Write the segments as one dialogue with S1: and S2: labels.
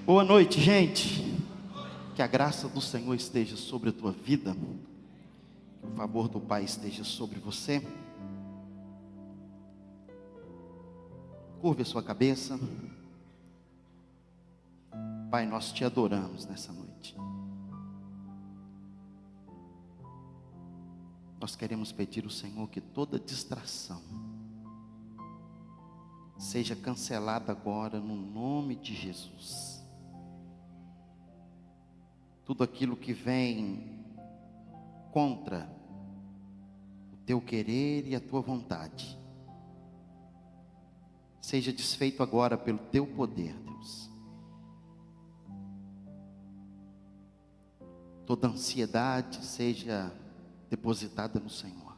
S1: Boa noite, gente. Que a graça do Senhor esteja sobre a tua vida. Que o favor do Pai esteja sobre você. Curve a sua cabeça. Pai, nós te adoramos nessa noite. Nós queremos pedir ao Senhor que toda distração seja cancelada agora no nome de Jesus. Tudo aquilo que vem contra o teu querer e a tua vontade, seja desfeito agora pelo teu poder, Deus. Toda ansiedade seja depositada no Senhor.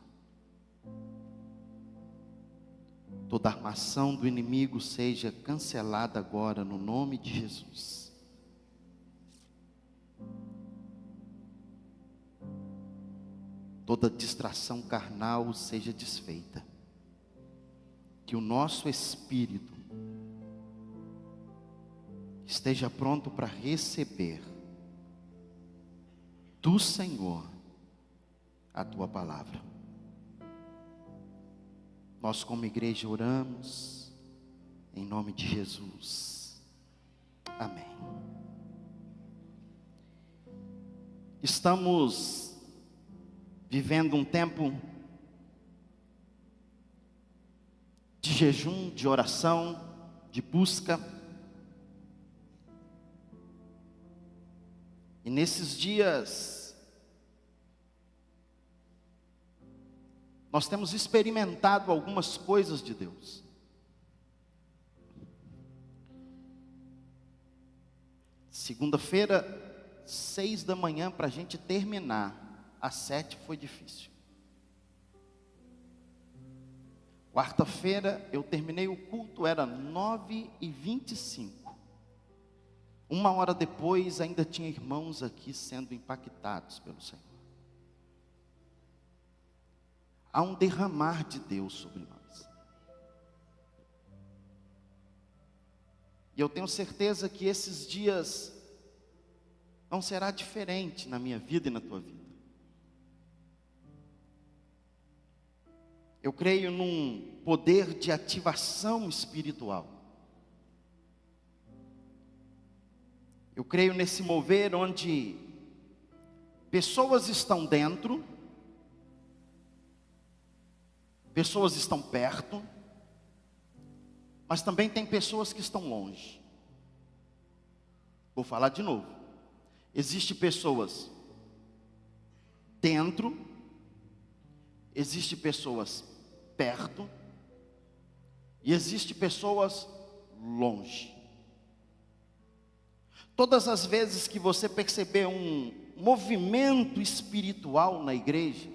S1: Toda armação do inimigo seja cancelada agora no nome de Jesus. Toda distração carnal seja desfeita. Que o nosso espírito esteja pronto para receber do Senhor a tua palavra. Nós como igreja oramos em nome de Jesus. Amém. Estamos vivendo um tempo de jejum, de oração, de busca. E nesses dias, nós temos experimentado algumas coisas de Deus. Segunda-feira, 6 da manhã, para a gente terminar. Às 7 foi difícil. Quarta-feira eu terminei o culto, era 9h25. Uma hora depois ainda tinha irmãos aqui sendo impactados pelo Senhor. Há um derramar de Deus sobre nós. E eu tenho certeza que esses dias não será diferente na minha vida e na tua vida. Eu creio num poder de ativação espiritual. Eu creio nesse mover onde pessoas estão dentro, pessoas estão perto, mas também tem pessoas que estão longe. Vou falar de novo. Existem pessoas dentro, existem pessoas perto e existem pessoas longe. Todas as vezes que você perceber um movimento espiritual na igreja,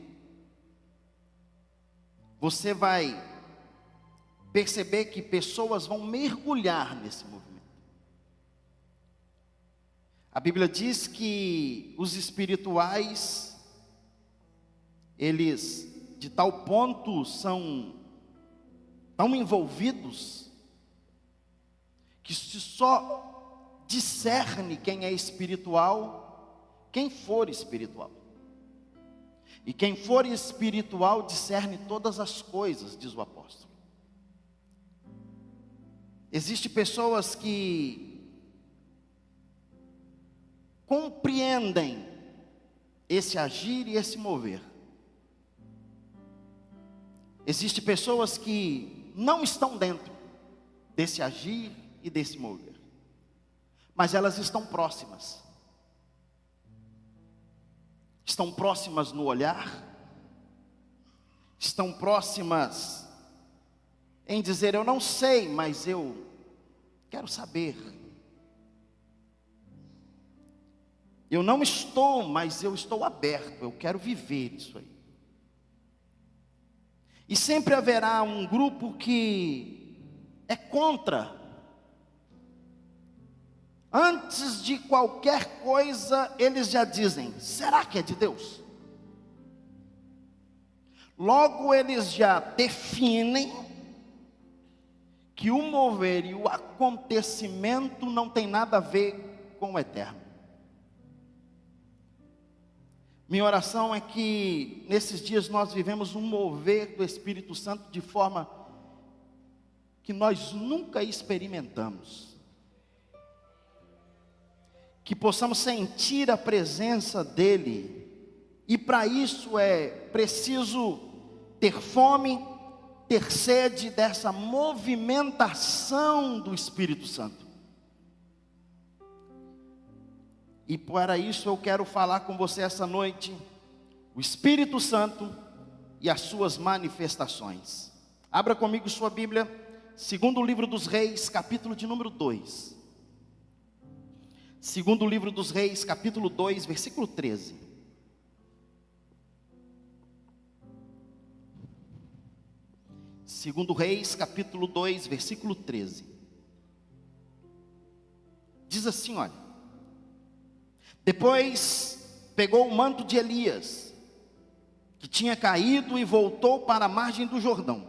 S1: você vai perceber que pessoas vão mergulhar nesse movimento. A Bíblia diz que os espirituais, eles de tal ponto são tão envolvidos, que se só discerne quem é espiritual, quem for espiritual. E quem for espiritual discerne todas as coisas, diz o apóstolo. Existem pessoas que compreendem esse agir e esse mover. Existem pessoas que não estão dentro desse agir e desse mover, mas elas estão próximas. Estão próximas no olhar, estão próximas em dizer: eu não sei, mas eu quero saber. Eu não estou, mas eu estou aberto, eu quero viver isso aí. E sempre haverá um grupo que é contra. Antes de qualquer coisa, eles já dizem: será que é de Deus? Logo eles já definem que o mover e o acontecimento não tem nada a ver com o eterno. Minha oração é que nesses dias nós vivemos um mover do Espírito Santo de forma que nós nunca experimentamos. Que possamos sentir a presença dEle. E para isso é preciso ter fome, ter sede dessa movimentação do Espírito Santo. E para isso eu quero falar com você essa noite, o Espírito Santo e as suas manifestações. Abra comigo sua Bíblia, segundo livro dos Reis, capítulo de número 2. Segundo livro dos Reis, capítulo 2, versículo 13. Segundo Reis, capítulo 2, versículo 13. Diz assim, olha: depois pegou o manto de Elias, que tinha caído, e voltou para a margem do Jordão.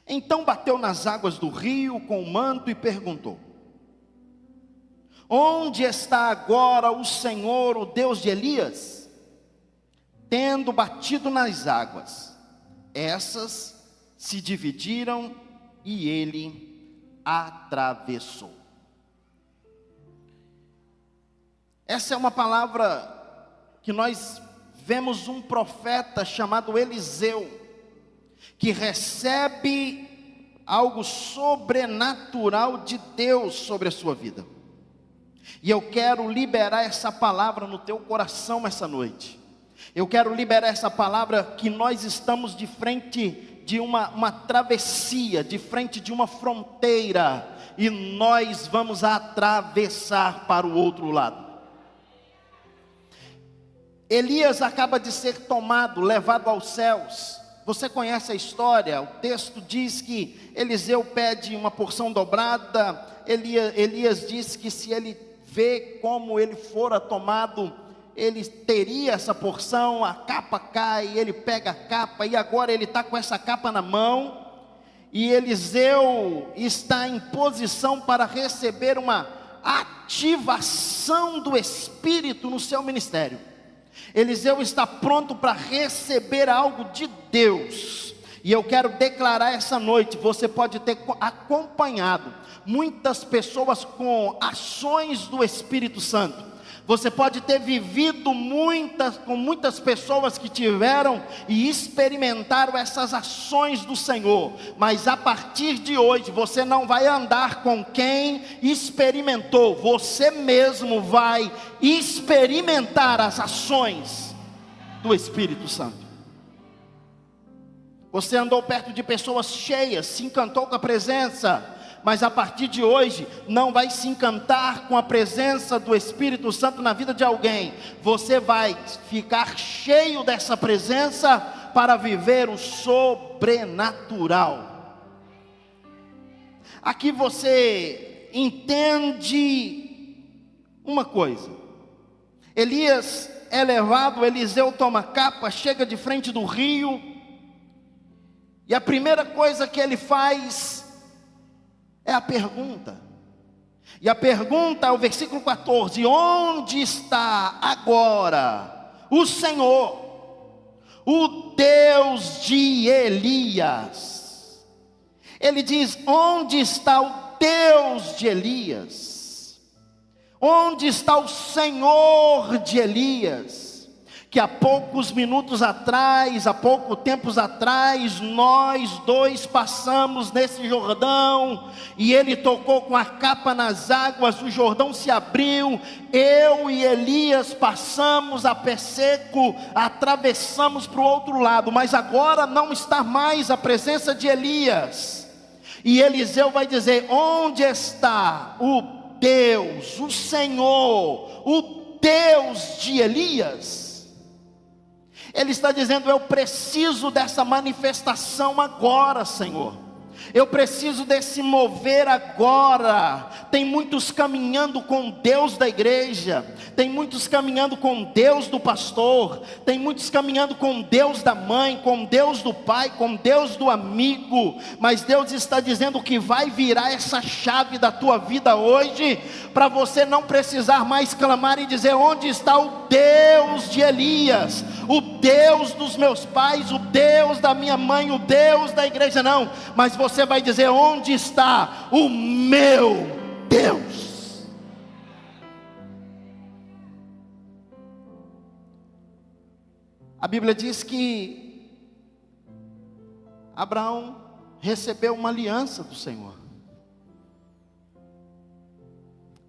S1: Então bateu nas águas do rio com o manto e perguntou: onde está agora o Senhor, o Deus de Elias? Tendo batido nas águas, essas se dividiram e ele atravessou. Essa é uma palavra que nós vemos um profeta chamado Eliseu, que recebe algo sobrenatural de Deus sobre a sua vida. E eu quero liberar essa palavra no teu coração essa noite. Eu quero liberar essa palavra que nós estamos de frente de uma travessia, de frente de uma fronteira, e nós vamos atravessar para o outro lado. Elias acaba de ser tomado, levado aos céus. Você conhece a história? O texto diz que Eliseu pede uma porção dobrada. Elias diz que se ele vê como ele fora tomado, ele teria essa porção. A capa cai, ele pega a capa, e agora ele está com essa capa na mão, e Eliseu está em posição para receber uma ativação do Espírito no seu ministério. Eliseu está pronto para receber algo de Deus, e eu quero declarar essa noite: você pode ter acompanhado muitas pessoas com ações do Espírito Santo. Você pode ter vivido com muitas pessoas que tiveram e experimentaram essas ações do Senhor. Mas a partir de hoje, você não vai andar com quem experimentou. Você mesmo vai experimentar as ações do Espírito Santo. Você andou perto de pessoas cheias, se encantou com a presença, mas a partir de hoje não vai se encantar com a presença do Espírito Santo na vida de alguém. Você vai ficar cheio dessa presença para viver o sobrenatural. Aqui você entende uma coisa: Elias é levado, Eliseu toma capa, chega de frente do rio, e a primeira coisa que ele faz é a pergunta. E a pergunta é o versículo 14: onde está agora o Senhor, o Deus de Elias? Ele diz: onde está o Deus de Elias? Onde está o Senhor de Elias? Que há poucos minutos atrás, há pouco tempo atrás, nós dois passamos nesse Jordão, e ele tocou com a capa nas águas, o Jordão se abriu, eu e Elias passamos a pé seco, atravessamos para o outro lado, mas agora não está mais a presença de Elias, e Eliseu vai dizer: onde está o Deus, o Senhor, o Deus de Elias? Ele está dizendo: eu preciso dessa manifestação agora, Senhor. Eu preciso desse mover agora. Tem muitos caminhando com Deus da igreja, tem muitos caminhando com Deus do pastor, tem muitos caminhando com Deus da mãe, com Deus do pai, com Deus do amigo. Mas Deus está dizendo que vai virar essa chave da tua vida hoje, para você não precisar mais clamar e dizer: onde está o Deus de Elias, o Deus dos meus pais, o Deus da minha mãe, o Deus da igreja? Não, mas você vai dizer: onde está o meu Deus? A Bíblia diz que Abraão recebeu uma aliança do Senhor,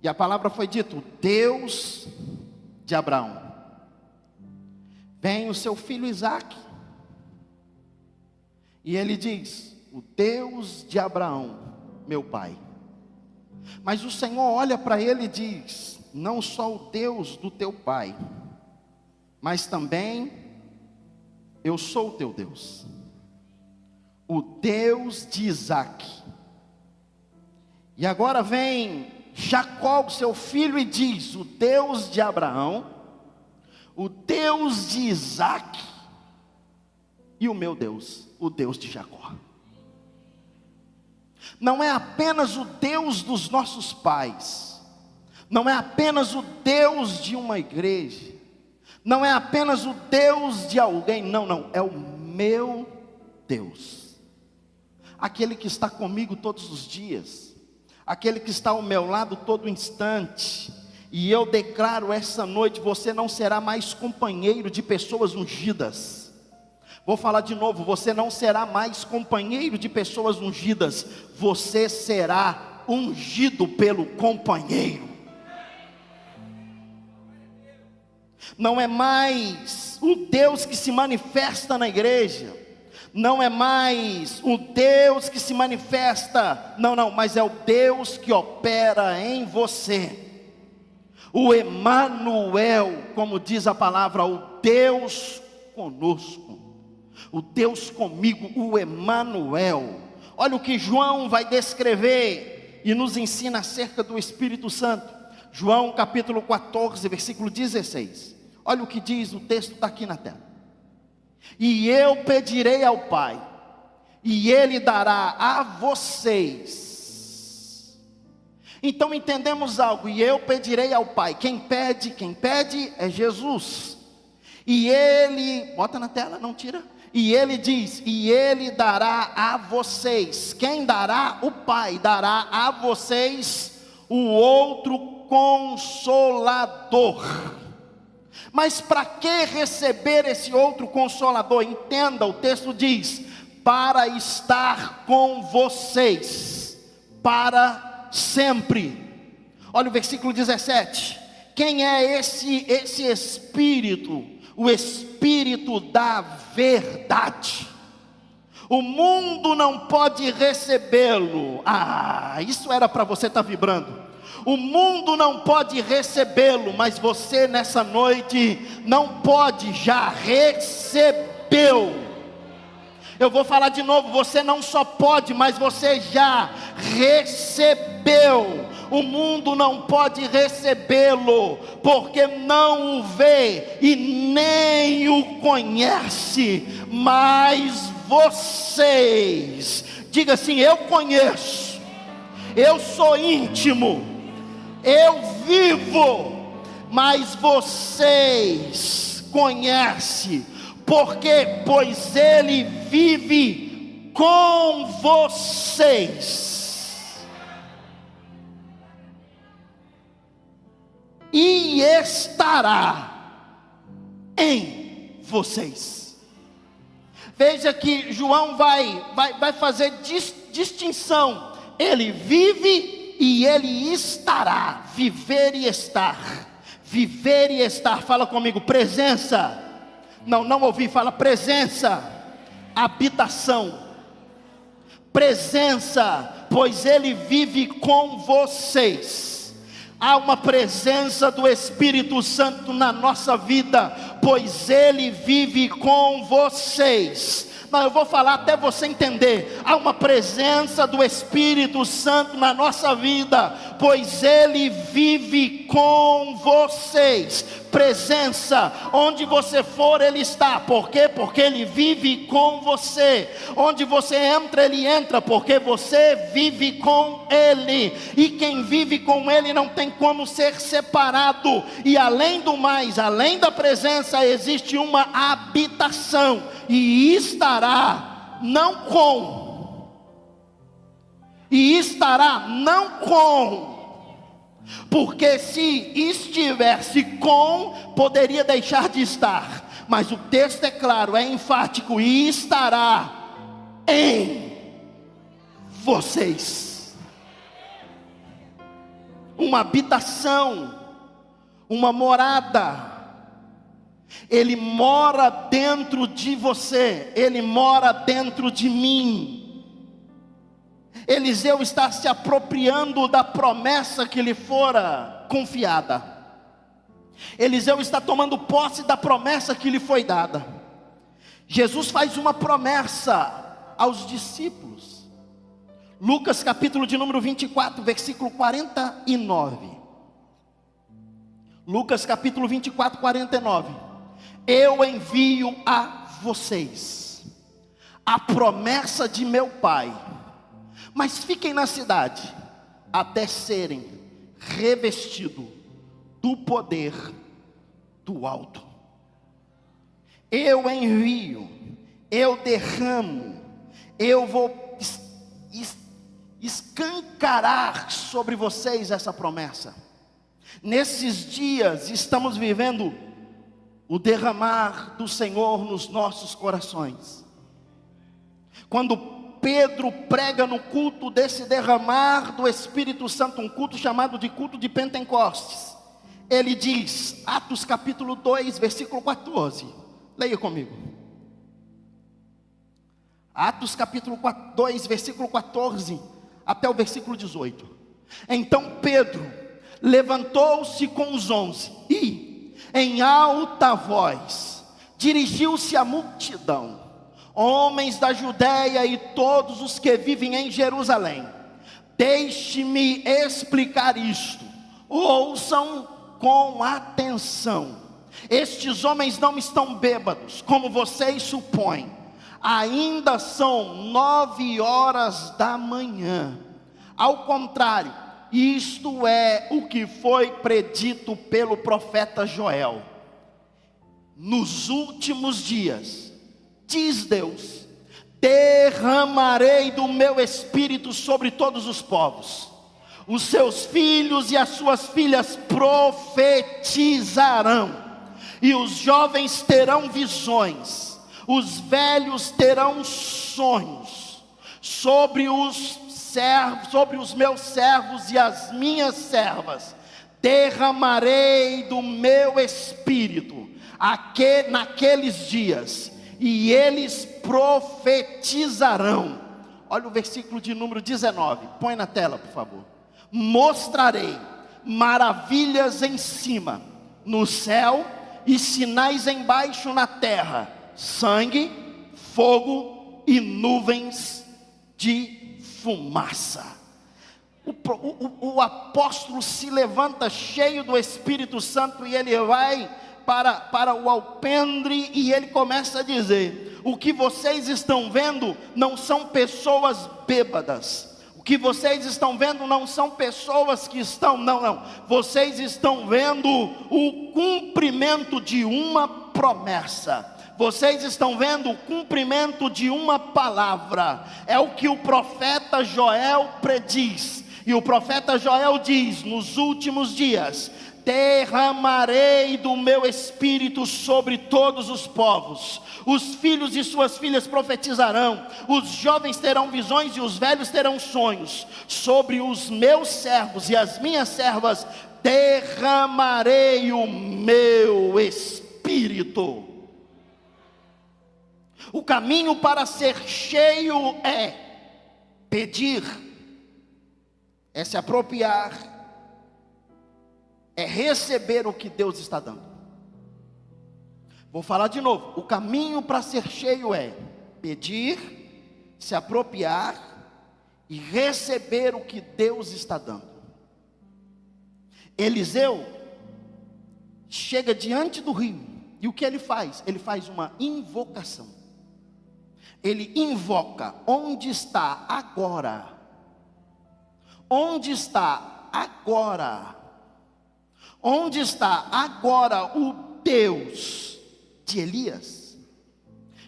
S1: e a palavra foi dita: o Deus de Abraão, vem o seu filho Isaque. E ele diz: o Deus de Abraão, meu pai. Mas o Senhor olha para ele e diz: não só o Deus do teu pai, mas também eu sou o teu Deus, o Deus de Isaque. E agora vem Jacó, seu filho, e diz: o Deus de Abraão, o Deus de Isaque e o meu Deus, o Deus de Jacó. Não é apenas o Deus dos nossos pais, não é apenas o Deus de uma igreja, não é apenas o Deus de alguém, não, é o meu Deus, aquele que está comigo todos os dias, aquele que está ao meu lado todo instante. E eu declaro essa noite: você não será mais companheiro de pessoas ungidas. Vou falar de novo: você não será mais companheiro de pessoas ungidas, você será ungido pelo companheiro. Não é mais o Deus que se manifesta na igreja, não é mais o Deus que se manifesta, não, mas é o Deus que opera em você. O Emanuel, como diz a palavra, o Deus conosco, o Deus comigo, o Emanuel. Olha o que João vai descrever e nos ensina acerca do Espírito Santo. João capítulo 14, versículo 16. Olha o que diz, o texto está aqui na tela. E eu pedirei ao Pai, e Ele dará a vocês. Então entendemos algo: e eu pedirei ao Pai. Quem pede é Jesus. E Ele, bota na tela, não tira. E Ele diz: e Ele dará a vocês. Quem dará? O Pai dará a vocês o outro Consolador. Mas para que receber esse outro Consolador? Entenda, o texto diz: para estar com vocês para sempre. Olha o versículo 17. Quem é esse Espírito? O Espírito da verdade. O mundo não pode recebê-lo. Isso era para você estar vibrando. O mundo não pode recebê-lo, mas você nessa noite não pode, já recebeu. Eu vou falar de novo: você não só pode, mas você já recebeu. O mundo não pode recebê-lo, porque não o vê e nem o conhece. Mas vocês, diga assim: eu conheço, eu sou íntimo, eu vivo, mas vocês conhecem. Por quê? Pois Ele vive com vocês. E estará em vocês. Veja que João vai fazer distinção. Ele vive e Ele estará. Viver e estar. Viver e estar. Fala comigo: presença. Não ouvi, fala presença. Habitação. Presença, pois Ele vive com vocês. Há uma presença do Espírito Santo na nossa vida, pois Ele vive com vocês. Mas eu vou falar até você entender. Há uma presença do Espírito Santo na nossa vida, pois Ele vive com vocês. Presença, onde você for, Ele está. Por quê? Porque Ele vive com você. Onde você entra, Ele entra, porque você vive com Ele. E quem vive com Ele não tem como ser separado. E além do mais, além da presença, existe uma habitação. E estará não com. Porque se estivesse com, poderia deixar de estar. Mas o texto é claro, é enfático: e estará em vocês. Uma habitação, uma morada. Ele mora dentro de você, Ele mora dentro de mim. Eliseu está se apropriando da promessa que lhe fora confiada. Eliseu está tomando posse da promessa que lhe foi dada. Jesus faz uma promessa aos discípulos. Lucas capítulo de número 24, versículo 49. Lucas capítulo 24, 49. Eu envio a vocês a promessa de meu Pai, mas fiquem na cidade até serem revestidos do poder do alto. Eu envio, eu derramo, eu vou escancarar sobre vocês essa promessa. Nesses dias estamos vivendo o derramar do Senhor nos nossos corações. Quando Pedro prega no culto desse derramar do Espírito Santo, um culto chamado de culto de Pentecostes, ele diz, Atos capítulo 2, versículo 14, leia comigo. Atos capítulo 2, versículo 14, até o versículo 18. Então Pedro levantou-se com os 11 e, em alta voz, dirigiu-se à multidão: homens da Judéia e todos os que vivem em Jerusalém, deixe-me explicar isto, ouçam com atenção. Estes homens não estão bêbados, como vocês supõem. Ainda são 9 horas da manhã. Ao contrário, isto é o que foi predito pelo profeta Joel. Nos últimos dias, diz Deus, derramarei do meu espírito sobre todos os povos. Os seus filhos e as suas filhas profetizarão, e os jovens terão visões, os velhos terão sonhos. Sobre os meus servos e as minhas servas derramarei do meu espírito naqueles dias, e eles profetizarão. Olha o versículo de número 19, põe na tela por favor. Mostrarei maravilhas em cima, no céu, e sinais embaixo na terra: sangue, fogo e nuvens de fumaça. O apóstolo se levanta cheio do Espírito Santo e ele vai para o alpendre e ele começa a dizer: o que vocês estão vendo não são pessoas bêbadas. O que vocês estão vendo não são pessoas que estão, não. Vocês estão vendo o cumprimento de uma promessa. Vocês estão vendo o cumprimento de uma palavra. É o que o profeta Joel prediz. E o profeta Joel diz: nos últimos dias derramarei do meu espírito sobre todos os povos. Os filhos e suas filhas profetizarão, os jovens terão visões e os velhos terão sonhos. Sobre os meus servos e as minhas servas derramarei o meu espírito. O caminho para ser cheio é pedir, é se apropriar, é receber o que Deus está dando. Vou falar de novo. O caminho para ser cheio é pedir, se apropriar e receber o que Deus está dando. Eliseu chega diante do rio, e o que ele faz? Ele faz uma invocação. Ele invoca: onde está agora? Onde está agora? Onde está agora o Deus de Elias?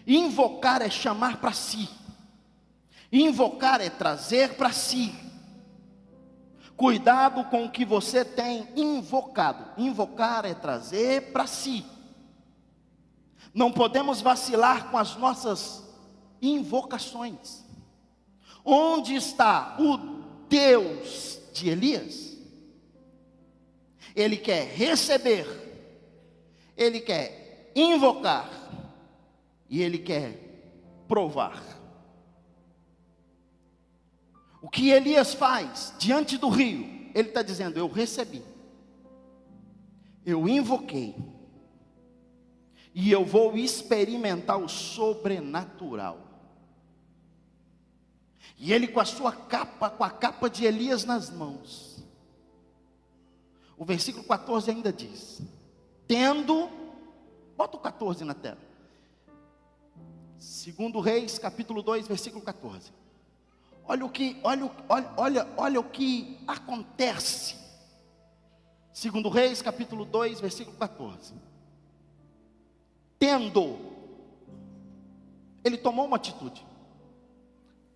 S1: Invocar é chamar para si. Invocar é trazer para si. Cuidado com o que você tem invocado. Invocar é trazer para si. Não podemos vacilar com as nossas invocações. Onde está o Deus de Elias? Ele quer receber, ele quer invocar e ele quer provar. O que Elias faz diante do rio? Ele está dizendo: eu recebi, eu invoquei, e eu vou experimentar o sobrenatural. E ele com a sua capa, com a capa de Elias nas mãos. O versículo 14 ainda diz: tendo, bota o 14 na tela. 2 Reis, capítulo 2, versículo 14. Olha o que acontece. 2 Reis, capítulo 2, versículo 14. Tendo, ele tomou uma atitude.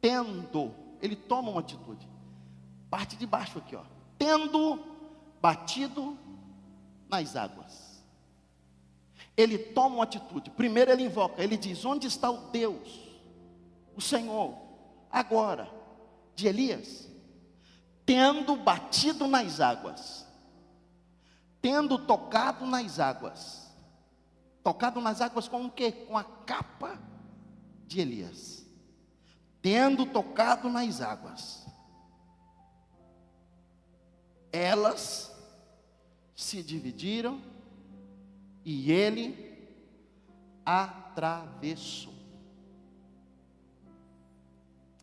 S1: Tendo, ele toma uma atitude. Parte de baixo aqui, ó. Tendo batido nas águas, ele toma uma atitude. Primeiro ele invoca, ele diz: onde está o Deus, o Senhor, agora, de Elias? Tendo batido nas águas, tendo tocado nas águas. Tocado nas águas com o quê? Com a capa de Elias. Tendo tocado nas águas, elas se dividiram e ele atravessou.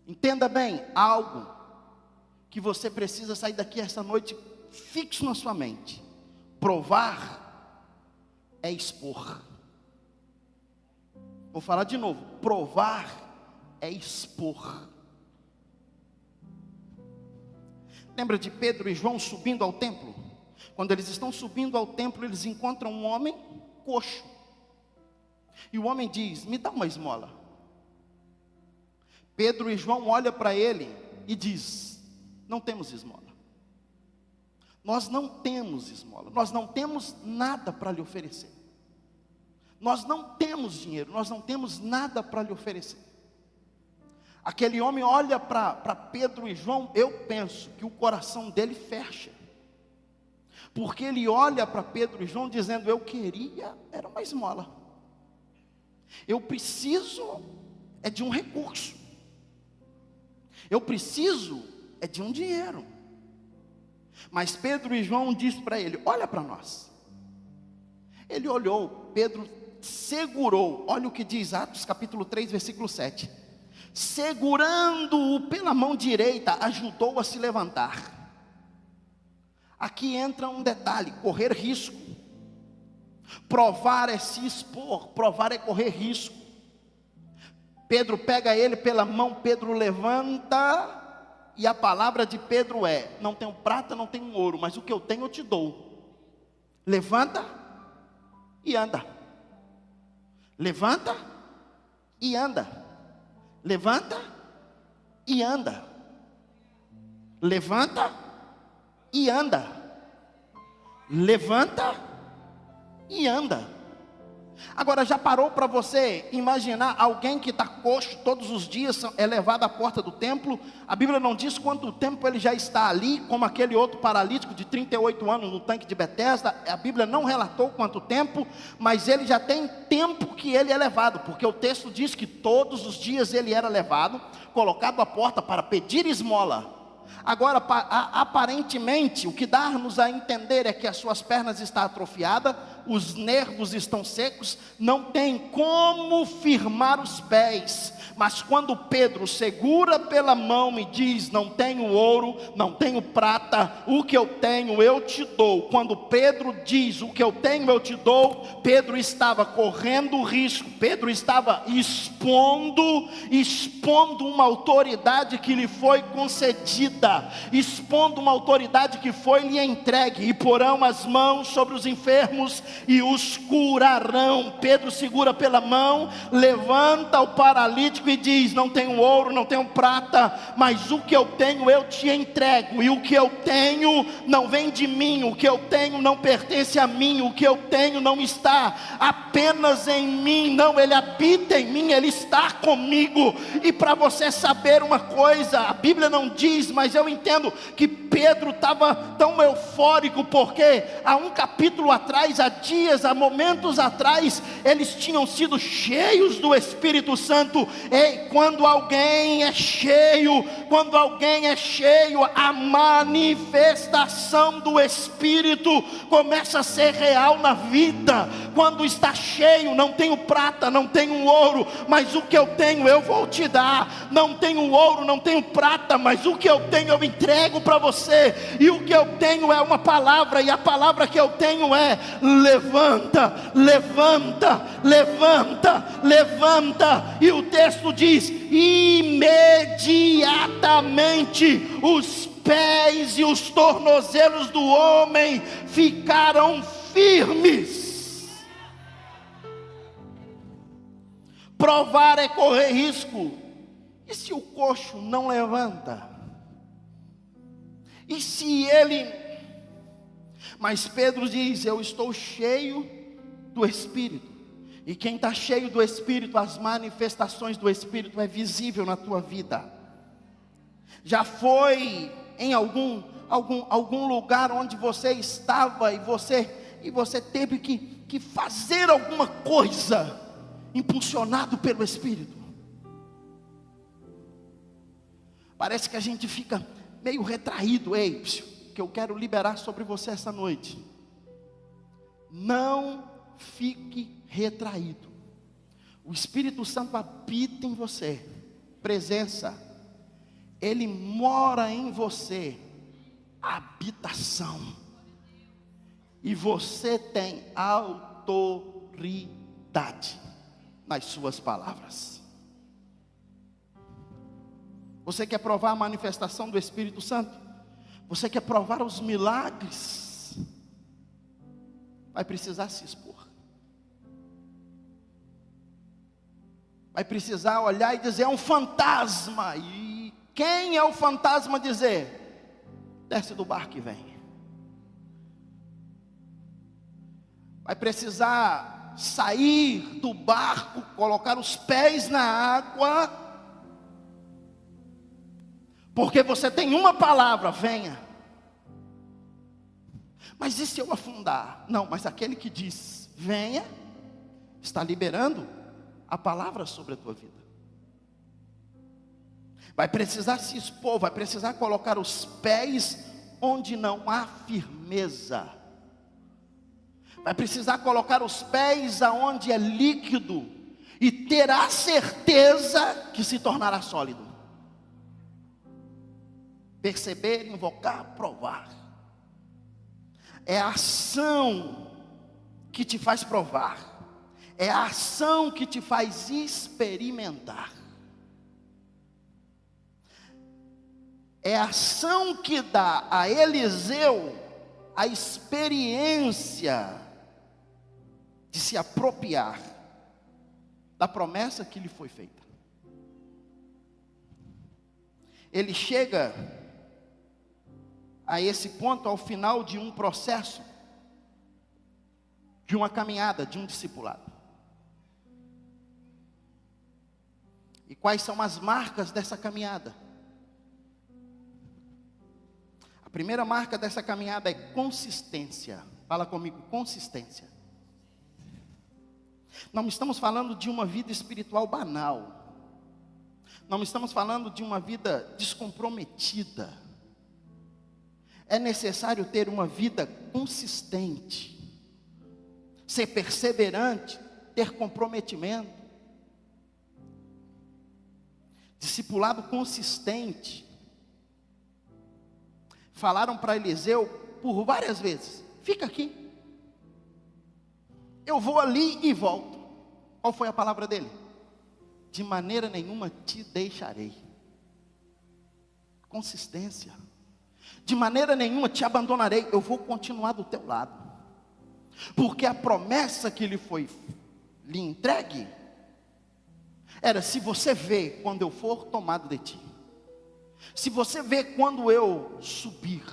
S1: Entenda bem algo que você precisa sair daqui esta noite fixo na sua mente. Provar é expor. Vou falar de novo: provar é expor. Lembra de Pedro e João subindo ao templo? Quando eles estão subindo ao templo, eles encontram um homem coxo. E o homem diz: me dá uma esmola. Pedro e João olham para ele e diz: não temos esmola. Nós não temos esmola. Nós não temos nada para lhe oferecer. Nós não temos dinheiro. Nós não temos nada para lhe oferecer. Aquele homem olha para Pedro e João. Eu penso que o coração dele fecha, porque ele olha para Pedro e João dizendo: eu queria, era uma esmola. Eu preciso é de um recurso. Eu preciso é de um dinheiro. Mas Pedro e João diz para ele: olha para nós. Ele olhou, Pedro segurou. Olha o que diz Atos capítulo 3, versículo 7. Segurando-o pela mão direita, ajudou a se levantar. Aqui entra um detalhe: correr risco. Provar é se expor, provar é correr risco. Pedro pega ele pela mão, Pedro levanta, e a palavra de Pedro é: não tenho prata, não tenho ouro, mas o que eu tenho eu te dou. Levanta e anda. Levanta e anda. Levanta e anda. Levanta e anda. Levanta e anda. Agora, já parou para você imaginar alguém que está coxo todos os dias, é levado à porta do templo? A Bíblia não diz quanto tempo ele já está ali, como aquele outro paralítico de 38 anos no tanque de Betesda. A Bíblia não relatou quanto tempo, mas ele já tem tempo que ele é levado, porque o texto diz que todos os dias ele era levado, colocado à porta para pedir esmola. Agora, aparentemente, o que dá-nos a entender é que as suas pernas estão atrofiadas, os nervos estão secos, não tem como firmar os pés. Mas quando Pedro segura pela mão e diz: não tenho ouro, não tenho prata, o que eu tenho eu te dou. Quando Pedro diz: o que eu tenho eu te dou, Pedro estava correndo risco, Pedro estava expondo uma autoridade que lhe foi concedida, expondo uma autoridade que foi lhe entregue. E porão as mãos sobre os enfermos e os curarão. Pedro segura pela mão, levanta o paralítico e diz: não tenho ouro, não tenho prata, mas o que eu tenho eu te entrego. E o que eu tenho não vem de mim, o que eu tenho não pertence a mim, o que eu tenho não está apenas em mim, não, ele habita em mim, ele está comigo. E para você saber uma coisa, a Bíblia não diz, mas eu entendo que Pedro estava tão eufórico, porque há um capítulo atrás, há dias, há momentos atrás, eles tinham sido cheios do Espírito Santo. E quando alguém é cheio, a manifestação do Espírito começa a ser real na vida. Quando está cheio, não tenho prata, não tenho ouro, mas o que eu tenho eu vou te dar. Não tenho ouro, não tenho prata, mas o que eu tenho eu entrego para você. E o que eu tenho é uma palavra, e a palavra que eu tenho é: levanta, levanta, levanta, levanta. E o texto diz: imediatamente os pés e os tornozelos do homem ficaram firmes. Provar é correr risco. E se o coxo não levanta? E se ele... Mas Pedro diz: eu estou cheio do Espírito. E quem está cheio do Espírito, as manifestações do Espírito é visível na tua vida. Já foi em algum lugar onde você estava e você teve que fazer alguma coisa, impulsionado pelo Espírito? Parece que a gente fica meio retraído. Ei, que eu quero liberar sobre você essa noite: não fique retraído. O Espírito Santo habita em você, presença, ele mora em você, habitação, e você tem autoridade nas suas palavras. Você quer provar a manifestação do Espírito Santo? Você quer provar os milagres? Vai precisar se expor. Vai precisar olhar e dizer: é um fantasma. E quem é o fantasma dizer? Desce do barco e vem. Vai precisar sair do barco, colocar os pés na água, porque você tem uma palavra: venha. Mas e se eu afundar? Não, mas aquele que diz venha, está liberando a palavra sobre a tua vida. Vai precisar se expor, vai precisar colocar os pés onde não há firmeza. Vai precisar colocar os pés aonde é líquido e ter a certeza que se tornará sólido. Perceber, invocar, provar. É a ação que te faz provar. É a ação que te faz experimentar. É a ação que dá a Eliseu a experiência de se apropriar da promessa que lhe foi feita. Ele chega a esse ponto ao final de um processo, de uma caminhada, de um discipulado. E quais são as marcas dessa caminhada? A primeira marca dessa caminhada é consistência. Fala comigo: consistência. Não estamos falando de uma vida espiritual banal. Não estamos falando de uma vida descomprometida. É necessário ter uma vida consistente. ser perseverante, ter comprometimento. Discipulado consistente. Falaram para Eliseu por várias vezes: fica aqui, eu vou ali e volto. Qual foi a palavra dele? De maneira nenhuma te deixarei. Consistência. De maneira nenhuma te abandonarei, eu vou continuar do teu lado. Porque a promessa que lhe entregue era: se você vê quando eu for tomado de ti, se você vê quando eu subir.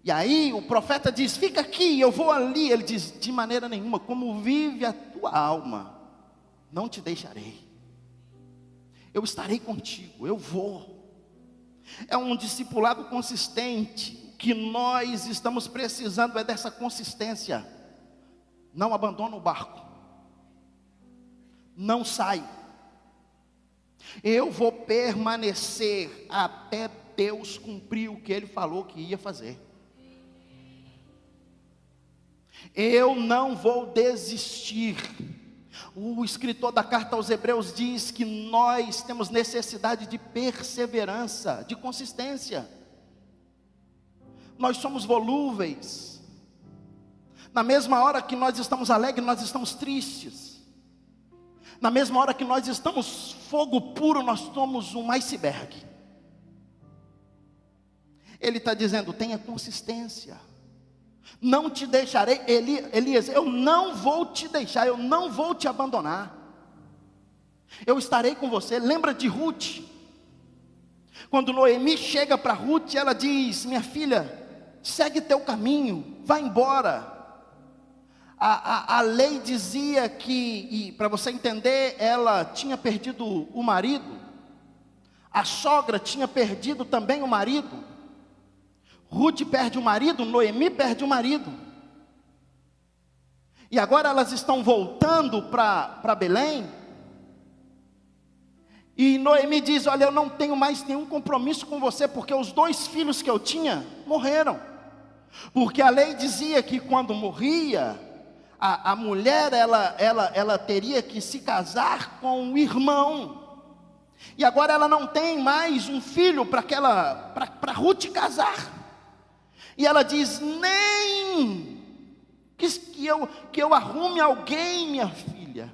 S1: E aí o profeta diz: fica aqui, eu vou ali. Ele diz: de maneira nenhuma, como vive a tua alma, não te deixarei. Eu estarei contigo, eu vou. É um discipulado consistente. O que nós estamos precisando é dessa consistência. Não abandona o barco, não sai. Eu vou permanecer até Deus cumprir o que Ele falou que ia fazer. Eu não vou desistir. O escritor da carta aos Hebreus diz que nós temos necessidade de perseverança, de consistência. Nós somos volúveis. Na mesma hora que nós estamos alegres, nós estamos tristes. Na mesma hora que nós estamos fogo puro, nós somos um iceberg. Ele está dizendo: tenha consistência. Não te deixarei, Elias, eu não vou te deixar, eu não vou te abandonar. Eu estarei com você. Lembra de Ruth? Quando Noemi chega para Ruth, ela diz: minha filha, segue teu caminho, vai embora. A lei dizia que, para você entender, ela tinha perdido o marido. A sogra tinha perdido também o marido. Ruth perde o marido, Noemi perde o marido. E agora elas estão voltando para Belém. E Noemi diz: olha, eu não tenho mais nenhum compromisso com você, porque os 2 filhos que eu tinha morreram. Porque a lei dizia que quando morria, a mulher ela teria que se casar com o irmão. E agora ela não tem mais um filho para Ruth casar. E ela diz: nem que eu arrume alguém, minha filha,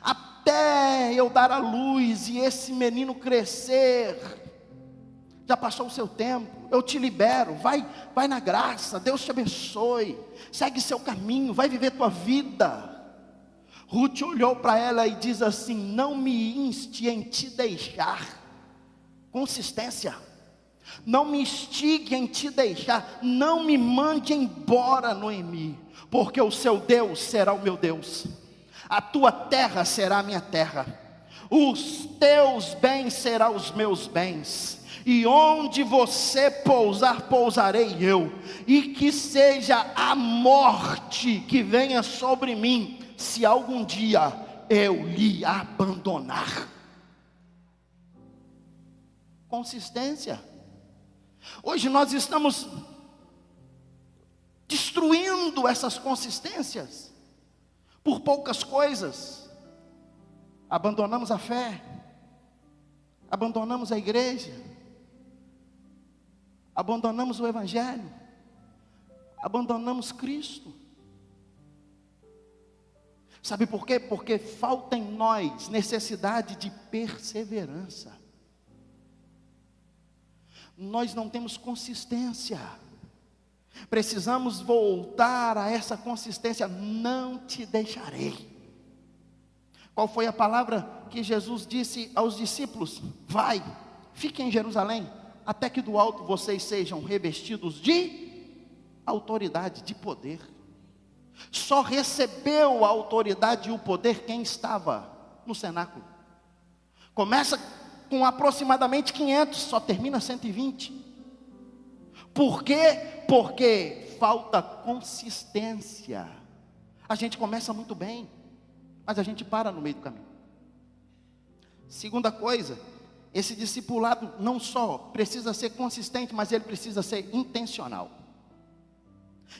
S1: até eu dar a luz e esse menino crescer. Já passou o seu tempo, eu te libero, vai na graça, Deus te abençoe, segue seu caminho, vai viver tua vida. Ruth olhou para ela e diz assim: não me inste em te deixar. Consistência. Não me instigue em te deixar, não me mande embora, Noemi, porque o seu Deus será o meu Deus, a tua terra será a minha terra, os teus bens serão os meus bens, e onde você pousar, pousarei eu, e que seja a morte que venha sobre mim, se algum dia eu lhe abandonar. Consistência. Hoje nós estamos destruindo essas consistências por poucas coisas. Abandonamos a fé, abandonamos a igreja, abandonamos o evangelho, abandonamos Cristo. Sabe por quê? Porque falta em nós necessidade de perseverança. Nós não temos consistência. Precisamos voltar a essa consistência. Não te deixarei. Qual foi a palavra que Jesus disse aos discípulos? Vai, fiquem em Jerusalém, até que do alto vocês sejam revestidos de autoridade, de poder. Só recebeu a autoridade e o poder quem estava no cenáculo. Começa com aproximadamente 500, só termina 120. Por quê? Porque falta consistência. A gente começa muito bem, mas a gente para no meio do caminho. Segunda coisa, esse discipulado não só precisa ser consistente, mas ele precisa ser intencional.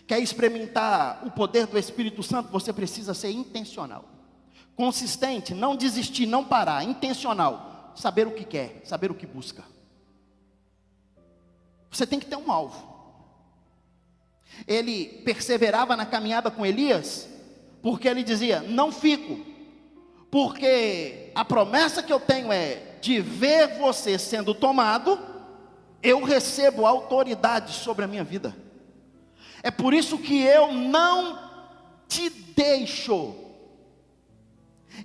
S1: Quer experimentar o poder do Espírito Santo? Você precisa ser intencional, consistente, não desistir, não parar, intencional, saber o que quer, saber o que busca. Você tem que ter um alvo. Ele perseverava na caminhada com Elias, porque ele dizia: não fico, porque a promessa que eu tenho é de ver você sendo tomado, eu recebo autoridade sobre a minha vida. É por isso que eu não te deixo.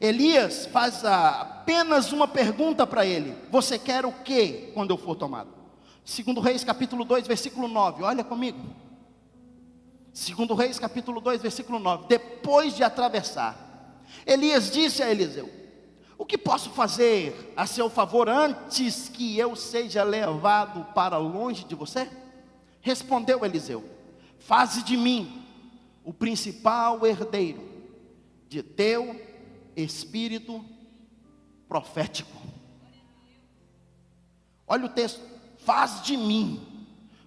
S1: Elias faz apenas uma pergunta para ele: você quer o que quando eu for tomado? 2 Reis capítulo 2 versículo 9, olha comigo. 2 Reis capítulo 2 versículo 9. Depois de atravessar, Elias disse a Eliseu: o que posso fazer a seu favor antes que eu seja levado para longe de você? Respondeu Eliseu: faze de mim o principal herdeiro de teu espírito profético. Olha o texto: faz de mim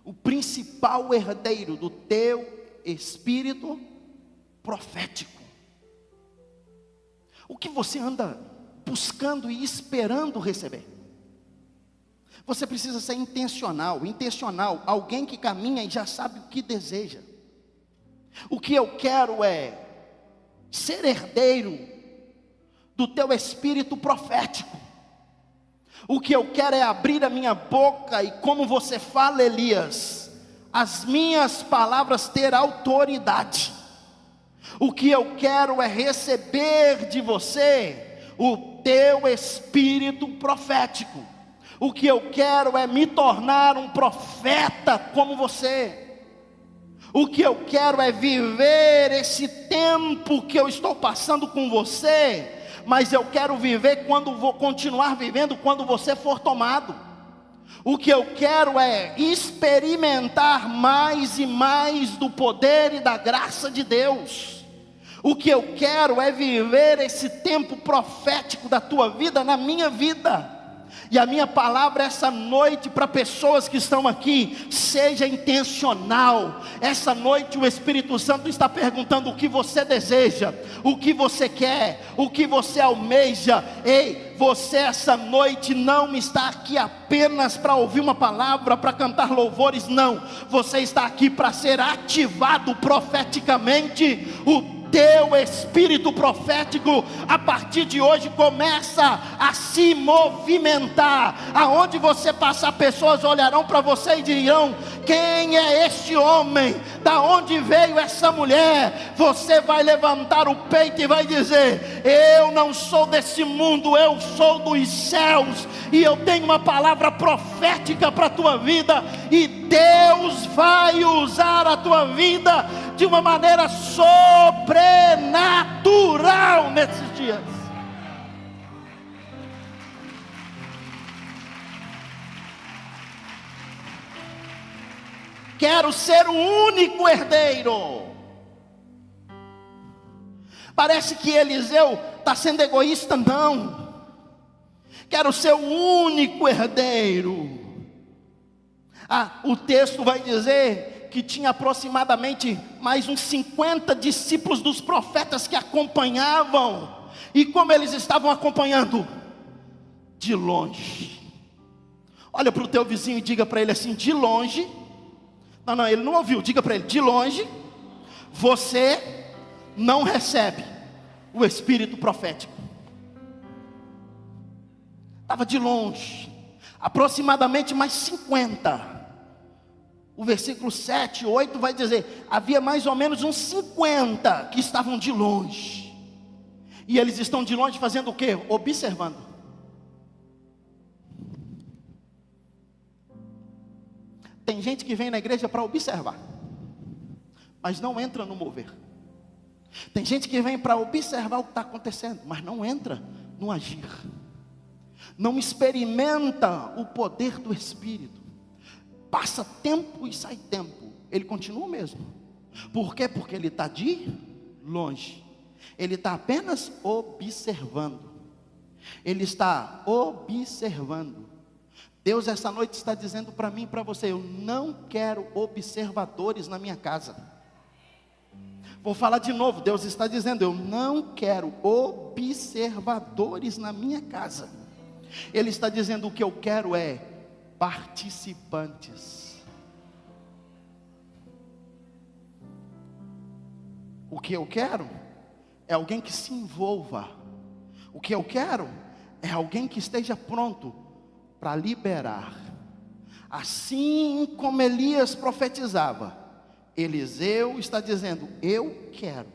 S1: o principal herdeiro do teu espírito profético. O que você anda buscando e esperando receber? Você precisa ser intencional, alguém que caminha e já sabe o que deseja. O que eu quero é ser herdeiro do teu espírito profético. O que eu quero é abrir a minha boca e, como você fala, Elias, as minhas palavras ter autoridade. O que eu quero é receber de você o teu espírito profético. O que eu quero é me tornar um profeta como você. O que eu quero é viver esse tempo que eu estou passando com você, mas eu quero viver continuar vivendo quando você for tomado. O que eu quero é experimentar mais e mais do poder e da graça de Deus. O que eu quero é viver esse tempo profético da tua vida na minha vida. E a minha palavra essa noite para pessoas que estão aqui: seja intencional. Essa noite o Espírito Santo está perguntando o que você deseja, o que você quer, o que você almeja. Ei, você essa noite não está aqui apenas para ouvir uma palavra, para cantar louvores, não. Você está aqui para ser ativado profeticamente. O teu espírito profético a partir de hoje começa a se movimentar. Aonde você passar, pessoas olharão para você e dirão: quem é este homem? Da onde veio essa mulher? Você vai levantar o peito e vai dizer: eu não sou desse mundo, eu sou dos céus, e eu tenho uma palavra profética para a tua vida, e Deus vai usar a tua vida de uma maneira sobrenatural nesses dias. Quero ser o único herdeiro. Parece que Eliseu está sendo egoísta, não. Quero ser o único herdeiro. O texto vai dizer que tinha aproximadamente mais uns 50 discípulos dos profetas que acompanhavam. E como eles estavam acompanhando? De longe. Olha para o teu vizinho e diga para ele assim: de longe. Não, ele não ouviu. Diga para ele: de longe você não recebe o espírito profético. Estava de longe. Aproximadamente mais 50. O versículo 7, 8 vai dizer: havia mais ou menos uns 50 que estavam de longe. E eles estão de longe fazendo o quê? Observando. Tem gente que vem na igreja para observar, mas não entra no mover. Tem gente que vem para observar o que está acontecendo, mas não entra no agir. Não experimenta o poder do Espírito. Passa tempo e sai tempo, ele continua o mesmo. Por quê? Porque ele está de longe. Ele está apenas observando. Ele está observando. Deus essa noite está dizendo para mim e para você: eu não quero observadores na minha casa. Vou falar de novo, Deus está dizendo, eu não quero observadores na minha casa. Ele está dizendo, o que eu quero é participantes. O que eu quero é alguém que se envolva. O que eu quero é alguém que esteja pronto para liberar. Assim como Elias profetizava, Eliseu está dizendo, eu quero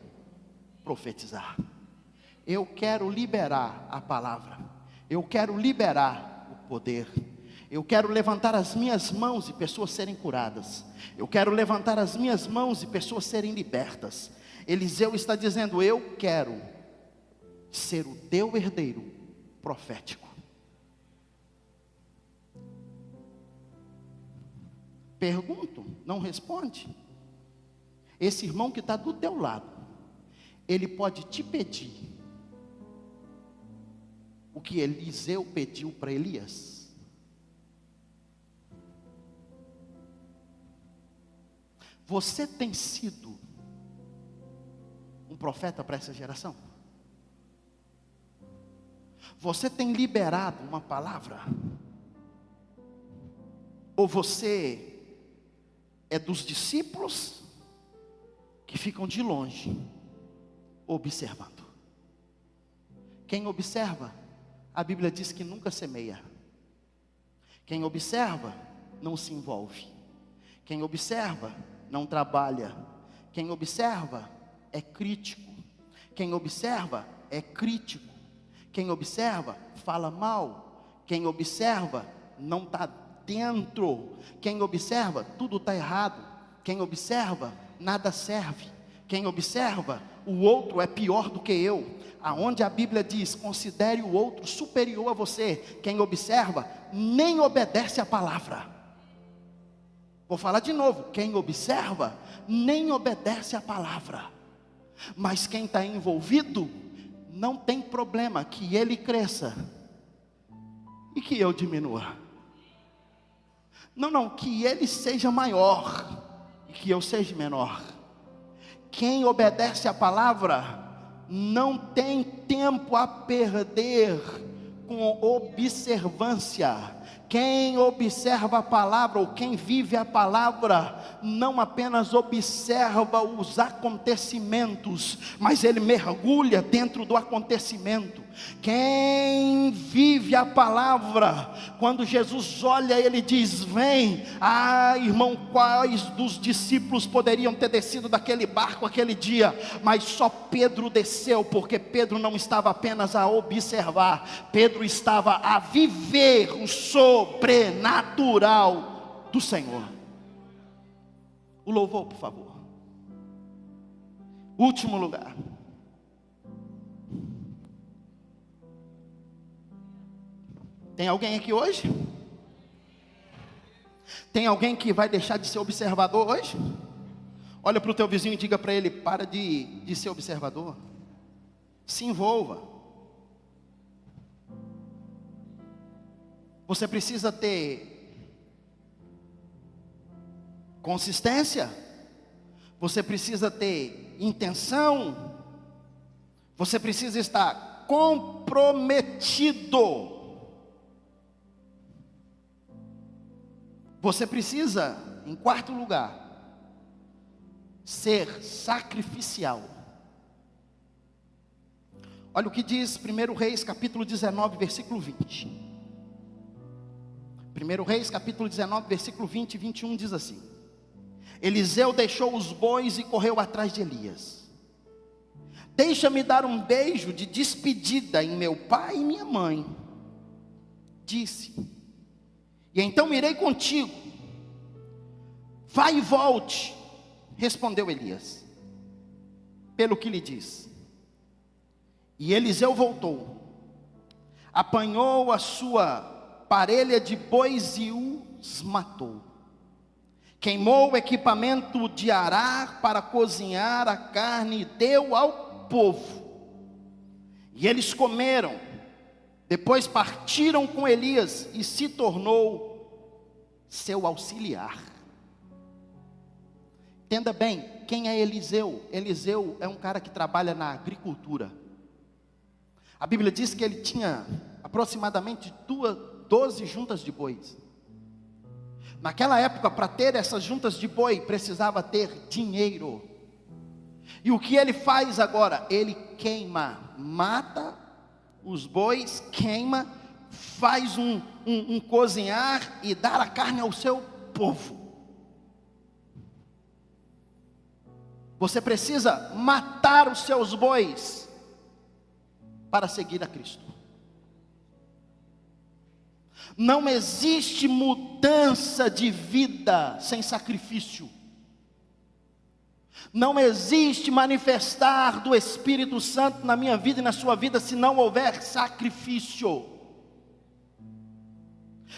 S1: profetizar. Eu quero liberar a palavra. Eu quero liberar o poder. Eu quero levantar as minhas mãos e pessoas serem curadas. Eu quero levantar as minhas mãos e pessoas serem libertas. Eliseu está dizendo, eu quero ser o teu herdeiro profético. Pergunto, não responde. Esse irmão que está do teu lado, ele pode te pedir o que Eliseu pediu para Elias? Você tem sido um profeta para essa geração? Você tem liberado uma palavra? Ou você é dos discípulos que ficam de longe, observando? Quem observa, a Bíblia diz que nunca semeia. Quem observa, não se envolve. Quem observa, não trabalha. Quem observa, é crítico. Quem observa, é crítico. Quem observa, fala mal. Quem observa, não está dentro. Quem observa, tudo está errado. Quem observa, nada serve. Quem observa, o outro é pior do que eu. Aonde a Bíblia diz, considere o outro superior a você. Quem observa, nem obedece a palavra. Vou falar de novo, quem observa, nem obedece a palavra. Mas quem está envolvido, não tem problema que ele cresça e que eu diminua. Não, que ele seja maior e que eu seja menor. Quem obedece a palavra não tem tempo a perder com observância. Quem observa a palavra, ou quem vive a palavra, não apenas observa os acontecimentos, mas ele mergulha dentro do acontecimento. Quem vive a palavra, quando Jesus olha, ele diz, vem. Irmão, quais dos discípulos poderiam ter descido daquele barco aquele dia? Mas só Pedro desceu, porque Pedro não estava apenas a observar, Pedro estava a viver o sobrenatural do Senhor. O louvor, por favor. Último lugar. Tem alguém aqui hoje? Tem alguém que vai deixar de ser observador hoje? Olha para o teu vizinho e diga para ele, para de ser observador. Se envolva. Você precisa ter consistência. Você precisa ter intenção. Você precisa estar comprometido. Você precisa, em quarto lugar, ser sacrificial. Olha o que diz 1 Reis capítulo 19, versículo 20. 1 Reis capítulo 19, versículo 20 e 21 diz assim: Eliseu deixou os bois e correu atrás de Elias. Deixa-me dar um beijo de despedida em meu pai e minha mãe, disse, e então irei contigo. Vai e volte, respondeu Elias, pelo que lhe disse. E Eliseu voltou, apanhou a sua parelha de bois e os matou. Queimou o equipamento de arar para cozinhar a carne e deu ao povo. E eles comeram. Depois partiram com Elias e se tornou seu auxiliar. Entenda bem, quem é Eliseu? Eliseu é um cara que trabalha na agricultura. A Bíblia diz que ele tinha aproximadamente 12 juntas de bois. Naquela época, para ter essas juntas de boi, precisava ter dinheiro. E o que ele faz agora? Ele queima, mata os bois, queima, faz um cozinhar e dá a carne ao seu povo. Você precisa matar os seus bois para seguir a Cristo. Não existe mudança de vida sem sacrifício. Não existe manifestar do Espírito Santo na minha vida e na sua vida se não houver sacrifício.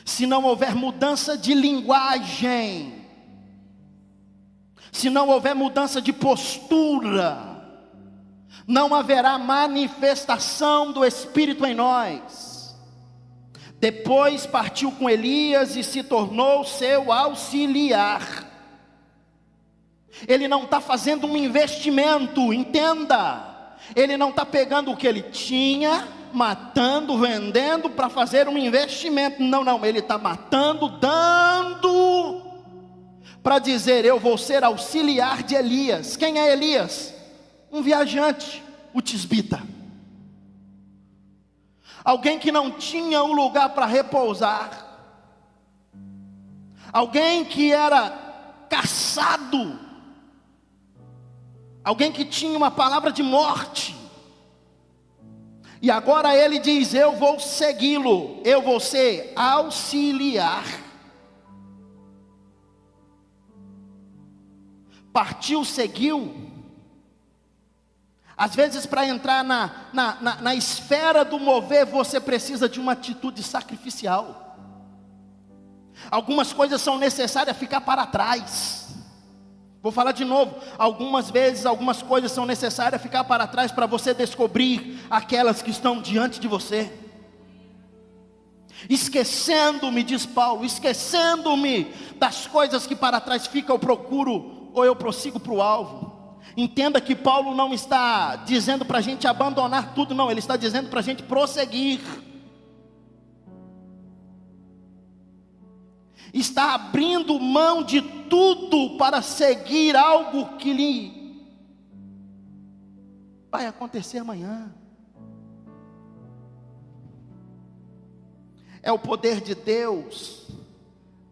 S1: Se não houver mudança de linguagem. Se não houver mudança de postura. Não haverá manifestação do Espírito em nós. Depois partiu com Elias e se tornou seu auxiliar. Ele não está fazendo um investimento, entenda. Ele não está pegando o que ele tinha, matando, vendendo para fazer um investimento. Não, ele está matando, dando, para dizer: eu vou ser auxiliar de Elias. Quem é Elias? Um viajante, o tisbita. Alguém que não tinha um lugar para repousar. Alguém que era caçado. Alguém que tinha uma palavra de morte. E agora ele diz: eu vou segui-lo, eu vou ser auxiliar. Partiu, seguiu. Às vezes, para entrar na esfera do mover, você precisa de uma atitude sacrificial. Algumas coisas são necessárias ficar para trás. Vou falar de novo. Algumas vezes, algumas coisas são necessárias ficar para trás para você descobrir aquelas que estão diante de você. Esquecendo-me, diz Paulo, esquecendo-me das coisas que para trás ficam, eu procuro ou eu prossigo para o alvo. Entenda que Paulo não está dizendo para a gente abandonar tudo, não. Ele está dizendo para a gente prosseguir. Está abrindo mão de tudo para seguir algo que lhe vai acontecer amanhã. É o poder de Deus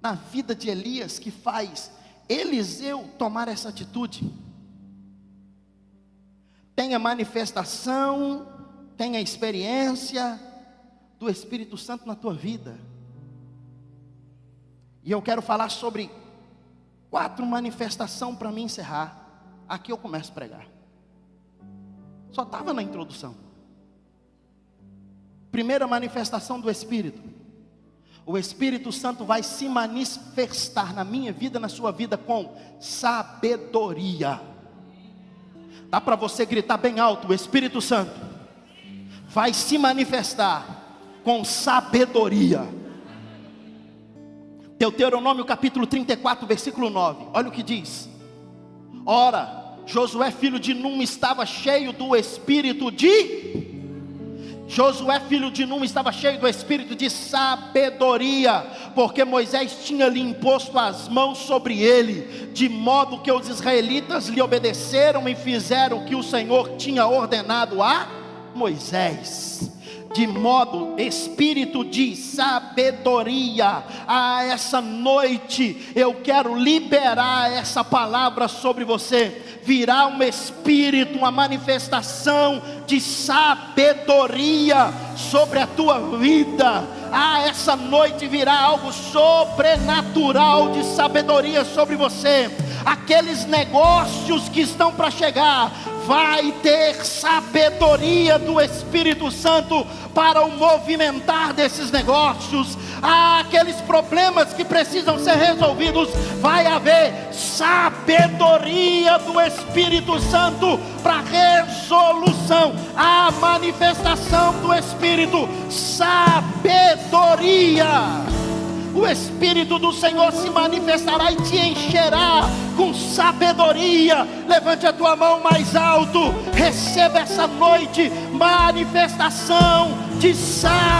S1: na vida de Elias que faz Eliseu tomar essa atitude. Tenha manifestação, tenha experiência do Espírito Santo na tua vida. E eu quero falar sobre 4 manifestações para mim encerrar. Aqui eu começo a pregar. Só estava na introdução. Primeira manifestação do Espírito. O Espírito Santo vai se manifestar na minha vida, na sua vida, com sabedoria. Dá para você gritar bem alto: o Espírito Santo vai se manifestar com sabedoria. Deuteronômio capítulo 34, versículo 9. Olha o que diz: ora, Josué filho de Num estava cheio do espírito de... Josué filho de Num estava cheio do espírito de sabedoria, porque Moisés tinha lhe imposto as mãos sobre ele, de modo que os israelitas lhe obedeceram e fizeram o que o Senhor tinha ordenado a Moisés. De modo, espírito de sabedoria. Essa noite eu quero liberar essa palavra sobre você. Virá um espírito, uma manifestação de sabedoria sobre a tua vida. Essa noite virá algo sobrenatural de sabedoria sobre você. Aqueles negócios que estão para chegar, vai ter sabedoria do Espírito Santo para o movimentar desses negócios. Aqueles problemas que precisam ser resolvidos, vai haver sabedoria do Espírito Santo para resolução. A manifestação do Espírito, sabedoria. o Espírito do Senhor se manifestará e te encherá com sabedoria. Levante a tua mão mais alto, receba essa noite manifestação de sabedoria.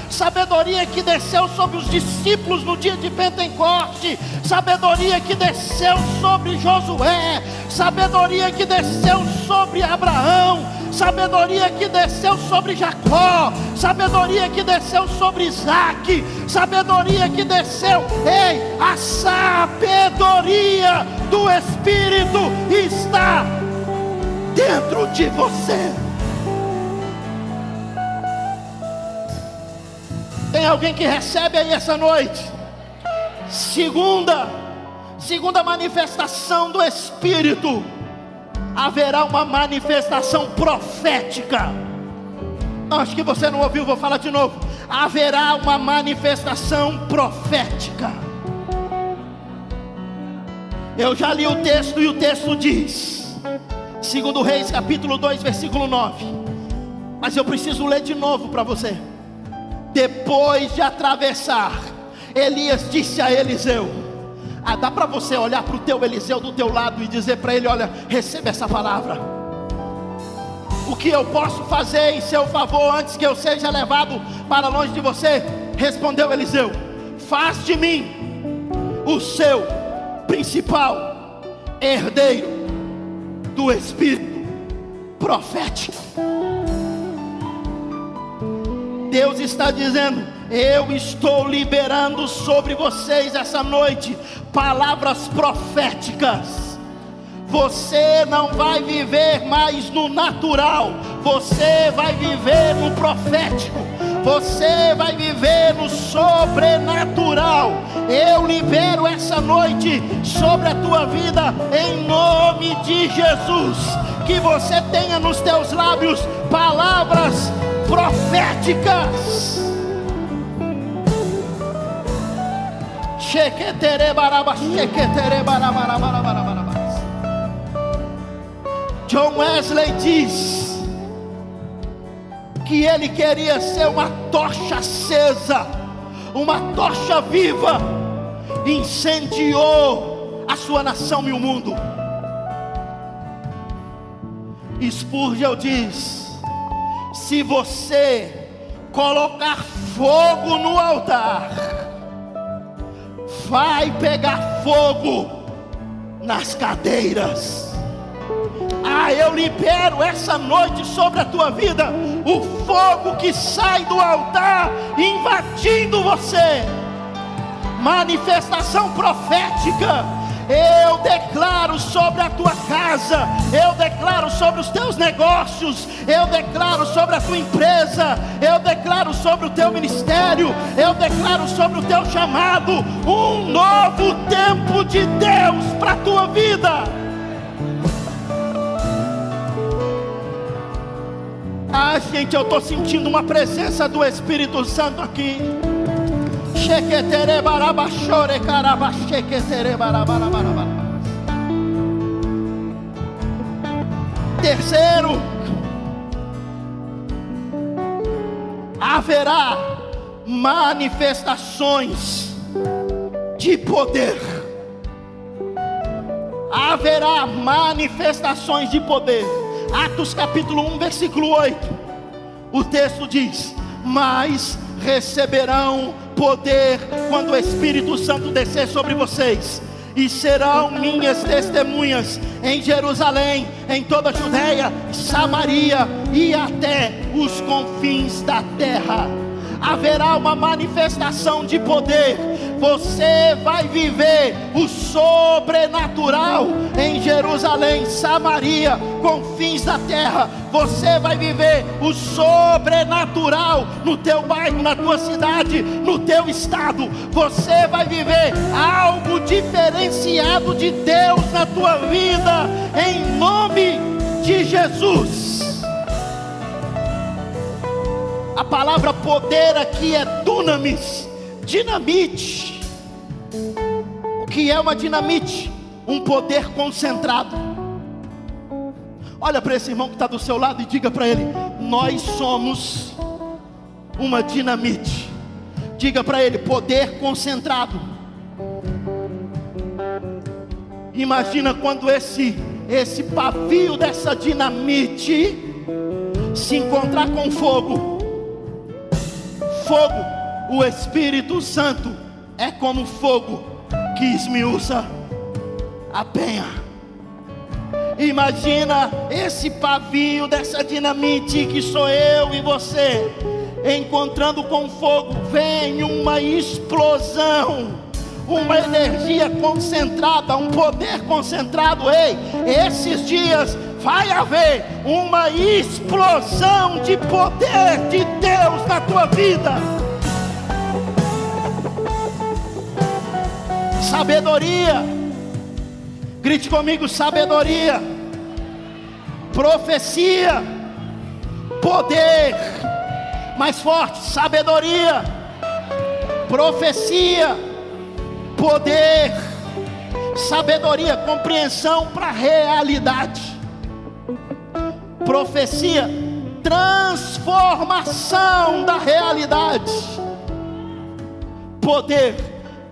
S1: Sabedoria que desceu sobre os discípulos no dia de Pentecoste, sabedoria que desceu sobre Josué, sabedoria que desceu sobre Abraão, sabedoria que desceu sobre Jacó, sabedoria que desceu sobre Isaac, sabedoria que desceu. Ei, a sabedoria do Espírito está dentro de você. Tem alguém que recebe aí essa noite? Segunda manifestação do Espírito, haverá uma manifestação profética. Acho que você não ouviu, vou falar de novo. Haverá uma manifestação profética. Eu já li o texto e o texto diz, 2 Reis capítulo 2 versículo 9, mas eu preciso ler de novo para você. Depois de atravessar, Elias disse a Eliseu: dá para você olhar para o teu Eliseu do teu lado e dizer para ele: olha, receba essa palavra. O que eu posso fazer em seu favor antes que eu seja levado para longe de você? Respondeu Eliseu: faz de mim o seu principal herdeiro do Espírito profético. Deus está dizendo: eu estou liberando sobre vocês essa noite palavras proféticas. Você não vai viver mais no natural, você vai viver no profético, você vai viver no sobrenatural. Eu libero essa noite sobre a tua vida em nome de Jesus. Que você tenha nos teus lábios palavras proféticas. John Wesley diz que ele queria ser uma tocha acesa, uma tocha viva. Incendiou a sua nação e o mundo. Spurgeon diz: se você colocar fogo no altar, vai pegar fogo nas cadeiras. Eu libero essa noite sobre a tua vida o fogo que sai do altar invadindo você. Manifestação profética. Eu declaro sobre a tua casa, eu declaro sobre os teus negócios, eu declaro sobre a tua empresa, eu declaro sobre o teu ministério, eu declaro sobre o teu chamado um novo tempo de Deus para a tua vida. Gente, eu estou sentindo uma presença do Espírito Santo aqui. Terceiro, haverá manifestações de poder. Haverá manifestações de poder. Atos capítulo 1 versículo 8, o texto diz: mas receberão poder quando o Espírito Santo descer sobre vocês, e serão minhas testemunhas em Jerusalém, em toda a Judeia, Samaria e até os confins da terra. Haverá uma manifestação de poder. Você vai viver o sobrenatural em Jerusalém, Samaria, confins da terra. Você vai viver o sobrenatural no teu bairro, na tua cidade, no teu estado. Você vai viver algo diferenciado de Deus na tua vida, em nome de Jesus. A palavra poder aqui é dunamis, dinamite. O que é uma dinamite? Um poder concentrado. Olha para esse irmão que está do seu lado e diga para ele: nós somos uma dinamite. Diga para ele: poder concentrado. Imagina quando esse pavio dessa dinamite se encontrar com fogo. Fogo, o Espírito Santo é como fogo que esmiuça a penha. Imagina esse pavio dessa dinamite que sou eu e você, encontrando com fogo, vem uma explosão, uma energia concentrada, um poder concentrado. Ei, esses dias vai haver uma explosão de poder de Deus na tua vida. Sabedoria, grite comigo: sabedoria, profecia, poder. Mais forte: sabedoria, profecia, poder. Sabedoria, compreensão para a realidade. Profecia, transformação da realidade. Poder,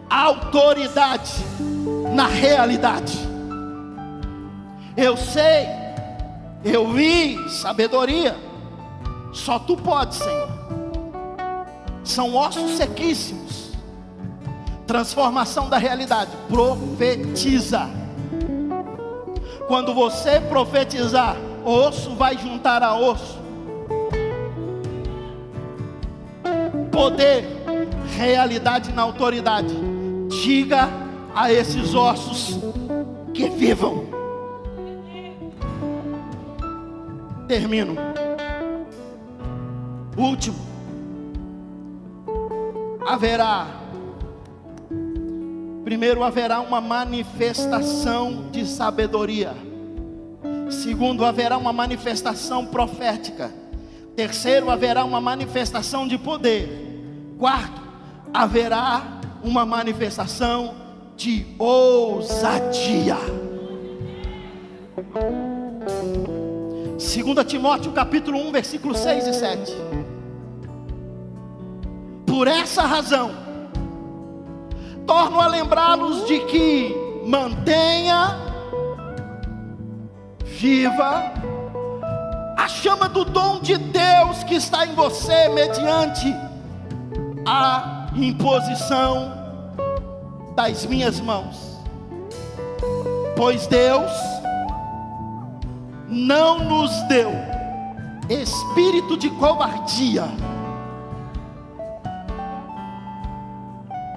S1: autoridade na realidade. Eu sei, eu vi. Sabedoria, só tu pode, Senhor. São ossos sequíssimos. Transformação da realidade. Profetiza. Quando você profetizar, osso vai juntar a osso. Poder, realidade na autoridade. Diga a esses ossos que vivam. Termino. Último. Primeiro, haverá uma manifestação de sabedoria. Segundo, haverá uma manifestação profética. Terceiro, haverá uma manifestação de poder. Quarto, haverá uma manifestação de ousadia. 2 Timóteo capítulo 1, versículos 6 e 7. Por essa razão, torno a lembrá-los de que mantenha viva a chama do dom de Deus que está em você, mediante a imposição das minhas mãos. Pois Deus não nos deu espírito de covardia,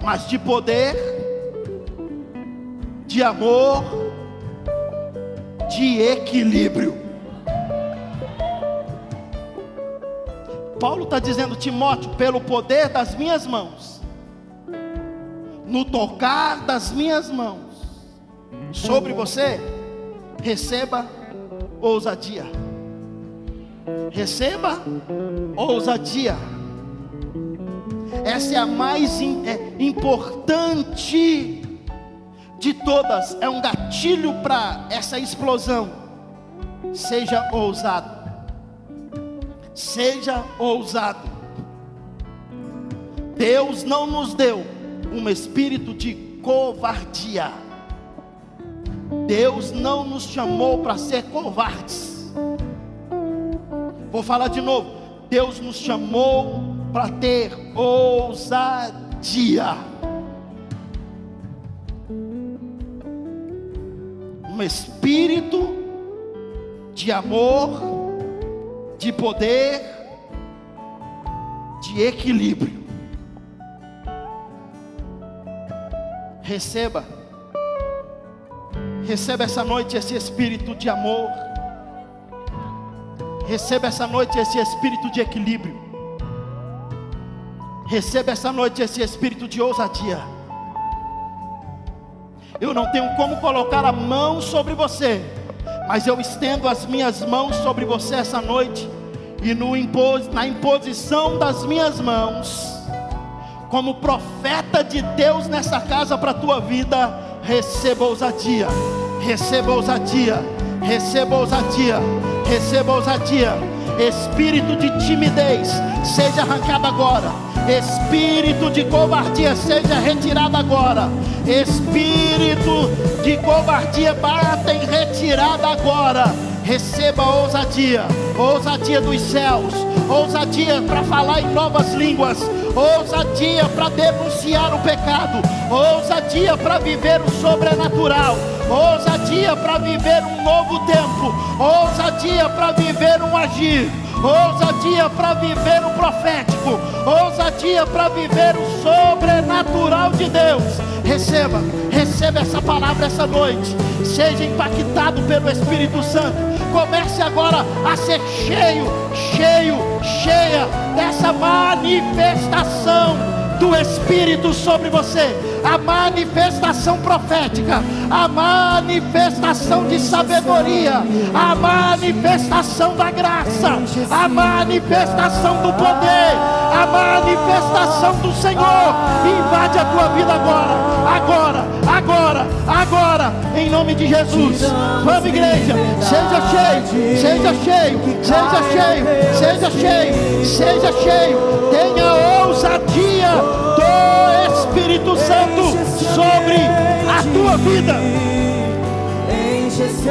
S1: mas de poder, de amor, de equilíbrio. Paulo está dizendo: Timóteo, pelo poder das minhas mãos, no tocar das minhas mãos sobre você, receba ousadia. Receba ousadia. Essa é a mais importante de todas. É um gatilho para essa explosão. Seja ousado. Seja ousado. Deus não nos deu um espírito de covardia. Deus não nos chamou para ser covardes. Vou falar de novo. Deus nos chamou para ter ousadia. Um espírito de amor, de poder, de equilíbrio. Receba essa noite esse espírito de amor. Receba essa noite esse espírito de equilíbrio. Receba essa noite esse espírito de ousadia. Eu não tenho como colocar a mão sobre você, mas eu estendo as minhas mãos sobre você essa noite, e na imposição das minhas mãos, como profeta de Deus nessa casa para a tua vida, receba ousadia, receba ousadia, Receba ousadia, receba ousadia. Espírito de timidez, seja arrancado agora. Espírito de covardia, seja retirado agora. Espírito de covardia, bata em retirada agora. Receba ousadia, ousadia dos céus, ousadia para falar em novas línguas, ousadia para denunciar o pecado, ousadia para viver o sobrenatural, ousadia para viver um novo tempo, ousadia para viver um agir, ousadia para viver um profético, ousadia para viver o sobrenatural de Deus. Receba, receba essa palavra essa noite. Seja impactado pelo Espírito Santo. Comece agora a ser cheio, cheia dessa manifestação do Espírito sobre você. A manifestação profética, a manifestação de sabedoria, a manifestação da graça, a manifestação do poder, a manifestação do Senhor. Invade a tua vida agora, em nome de Jesus. Vamos, igreja, seja cheio. Tenha ousadia do Espírito Santo sobre a tua vida.
S2: Enche esse